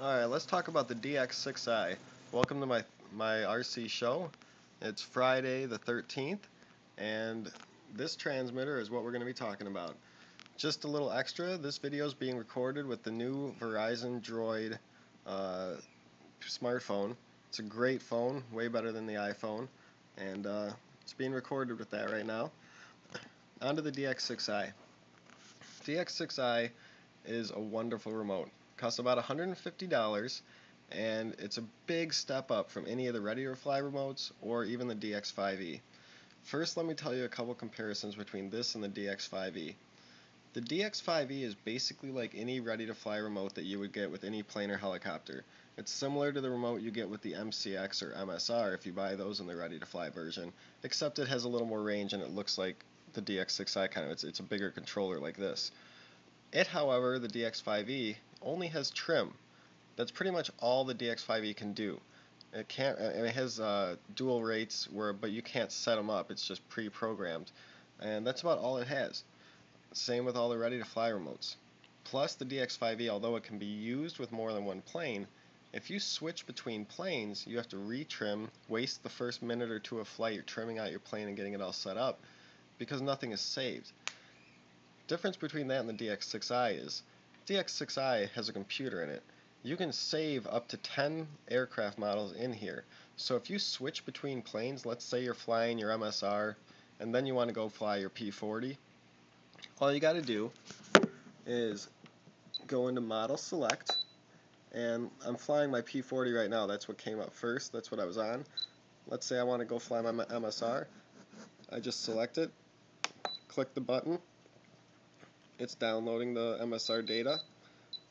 Alright, let's talk about the DX6i. Welcome to my RC show. It's Friday the 13th, and this transmitter is what we're going to be talking about. Just a little extra, this video is being recorded with the new Verizon DROID smartphone. It's a great phone, way better than the iPhone, and it's being recorded with that right now. On to the DX6i. DX6i is a wonderful remote. Costs about $150, and it's a big step up from any of the Ready to Fly remotes or even the DX5e. First, let me tell you a couple comparisons between this and the DX5e. The DX5e is basically like any Ready to Fly remote that you would get with any plane or helicopter. It's similar to the remote you get with the MCX or MSR if you buy those in the Ready to Fly version, except it has a little more range and it looks like the DX6i kind of. It's a bigger controller like this. It, however, the DX5e, only has trim. That's pretty much all the DX5e can do. It has dual rates, but you can't set them up. It's just pre-programmed, and that's about all it has. Same with all the ready-to-fly remotes. Plus, the DX5e, although it can be used with more than one plane, if you switch between planes, you have to retrim, waste the first minute or two of flight. You're trimming out your plane and getting it all set up because nothing is saved. Difference between that and the DX6i is DX6i has a computer in it. You can save up to 10 aircraft models in here. So if you switch between planes, let's say you're flying your MSR and then you want to go fly your P40, all you got to do is go into Model Select, and I'm flying my P40 right now. That's what came up first. That's what I was on. Let's say I want to go fly my MSR. I just select it, click the button. It's downloading the MSR data,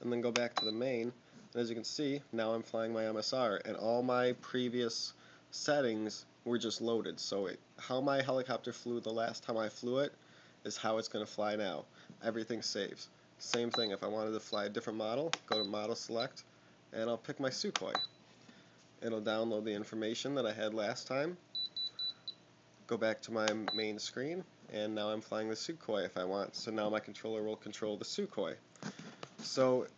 and then go back to the main, and as you can see, now I'm flying my MSR, and all my previous settings were just loaded. So how my helicopter flew the last time I flew it is how it's going to fly now. Everything saves. Same thing, if I wanted to fly a different model, go to Model Select, and I'll pick my Sukhoi. It'll download the information that I had last time, go back to my main screen, and now I'm flying the Sukhoi if I want. So now my controller will control the Sukhoi. So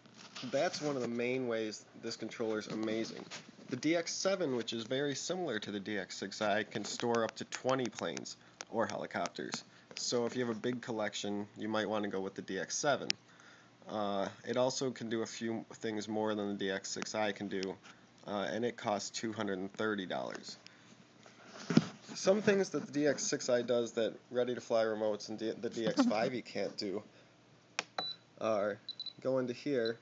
that's one of the main ways this controller is amazing. The DX7, which is very similar to the DX6i, can store up to 20 planes or helicopters. So if you have a big collection, you might want to go with the DX7. It also can do a few things more than the DX6i can do, and it costs $230. Some things that the DX6i does that ready-to-fly remotes and the DX5e can't do are, go into here.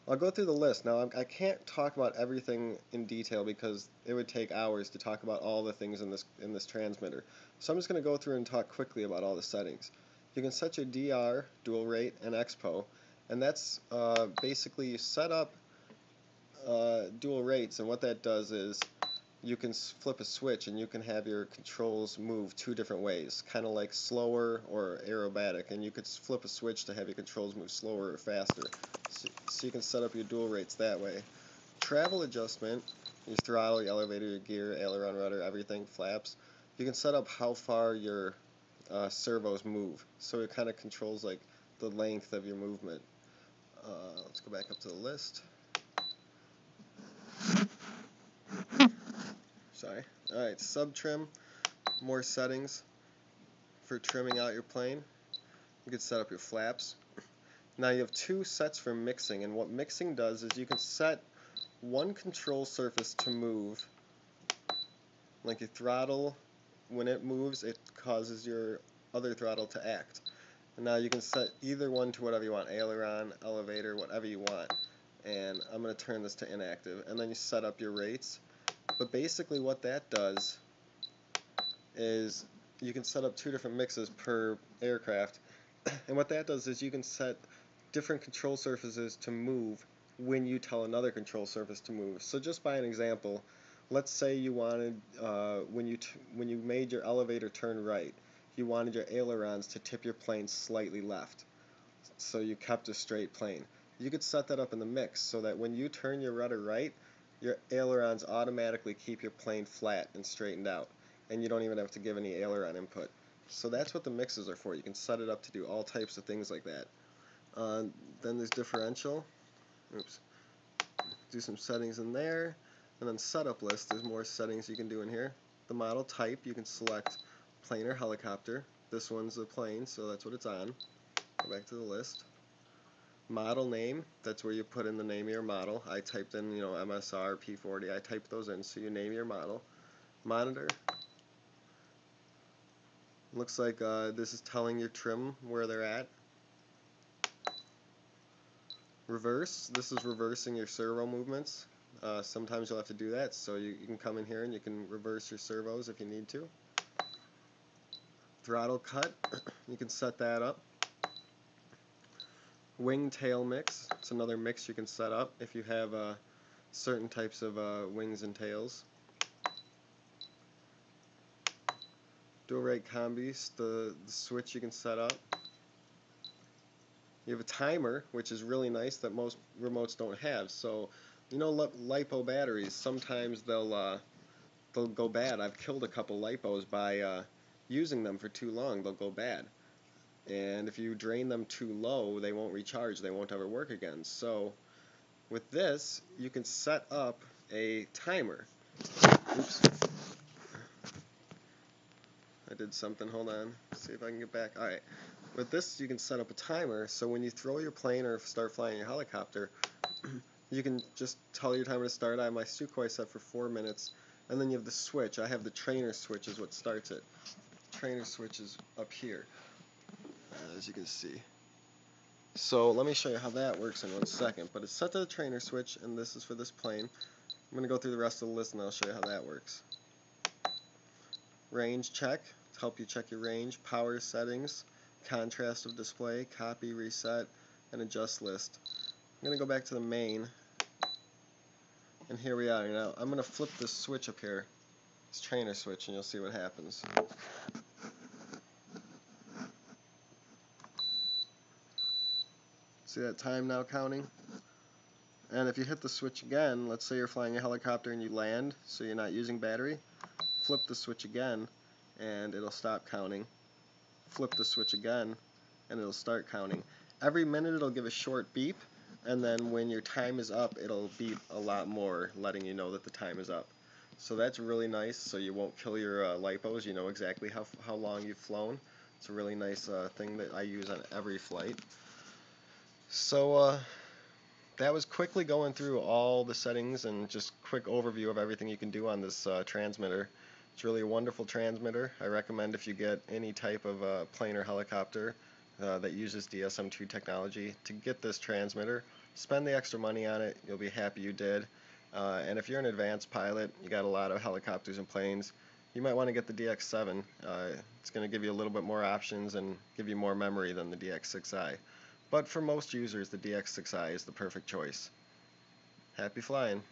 I'll go through the list. Now, I can't talk about everything in detail because it would take hours to talk about all the things in this transmitter. So I'm just going to go through and talk quickly about all the settings. You can set your DR, dual rate, and expo, and that's basically you set up dual rates, and what that does is you can flip a switch and you can have your controls move two different ways, kind of like slower or aerobatic, and you could flip a switch to have your controls move slower or faster. So you can set up your dual rates that way. Travel adjustment, your throttle, your elevator, your gear, aileron, rudder, everything, flaps. You can set up how far your servos move, so it kind of controls like the length of your movement. Let's go back up to the list. Sorry. Alright, sub-trim, more settings for trimming out your plane. You can set up your flaps. Now you have two sets for mixing, and what mixing does is you can set one control surface to move, like your throttle. When it moves, it causes your other throttle to act. And now you can set either one to whatever you want, aileron, elevator, whatever you want. And I'm going to turn this to inactive, and then you set up your rates. But basically what that does is you can set up two different mixes per aircraft, and what that does is you can set different control surfaces to move when you tell another control surface to move. So just by an example, let's say you wanted, when you made your elevator turn right, you wanted your ailerons to tip your plane slightly left, so you kept a straight plane. You could set that up in the mix so that when you turn your rudder right, your ailerons automatically keep your plane flat and straightened out, and you don't even have to give any aileron input. So that's what the mixes are for. You can set it up to do all types of things like that. Then there's differential. do some settings in there, and then setup list, there's more settings you can do in here. The model type, you can select plane or helicopter. This one's a plane, so that's what it's on. Go back to the list. Model name, that's where you put in the name of your model. I typed in, MSR, P40, I typed those in, so you name your model. Monitor, looks like this is telling your trim where they're at. Reverse, this is reversing your servo movements. Sometimes you'll have to do that, so you can come in here and you can reverse your servos if you need to. Throttle cut, you can set that up. Wing tail mix, it's another mix you can set up if you have certain types of wings and tails. Dual rate combis, the switch you can set up. You have a timer, which is really nice, that most remotes don't have. So, LiPo batteries, sometimes they'll go bad. I've killed a couple LiPos by using them for too long. They'll go bad. And if you drain them too low, they won't recharge. They won't ever work again. So, with this, you can set up a timer. Oops. I did something. Hold on. See if I can get back. Alright. With this, you can set up a timer, so when you throw your plane or start flying your helicopter, you can just tell your timer to start. I have my Sukhoi set for 4 minutes, and then you have the switch. I have the trainer switch is what starts it. Trainer switch is up here, as you can see. So let me show you how that works in 1 second. But it's set to the trainer switch, and this is for this plane. I'm going to go through the rest of the list, and I'll show you how that works. Range check, to help you check your range. Power settings. Contrast of display, copy, reset, and adjust list. I'm going to go back to the main, and here we are. Now I'm going to flip this switch up here, this trainer switch, and you'll see what happens. See that time now counting? And if you hit the switch again, let's say you're flying a helicopter and you land, so you're not using battery, flip the switch again, and it'll stop counting. Flip the switch again, and it'll start counting. Every minute it'll give a short beep, and then when your time is up, it'll beep a lot more, letting you know that the time is up. So that's really nice, so you won't kill your LiPos. You know exactly how long you've flown. It's a really nice thing that I use on every flight. So that was quickly going through all the settings and just quick overview of everything you can do on this transmitter. It's really a wonderful transmitter. I recommend if you get any type of plane or helicopter that uses DSM2 technology to get this transmitter. Spend the extra money on it. You'll be happy you did. And if you're an advanced pilot, you got a lot of helicopters and planes, you might want to get the DX7. It's going to give you a little bit more options and give you more memory than the DX6i. But for most users, the DX6i is the perfect choice. Happy flying.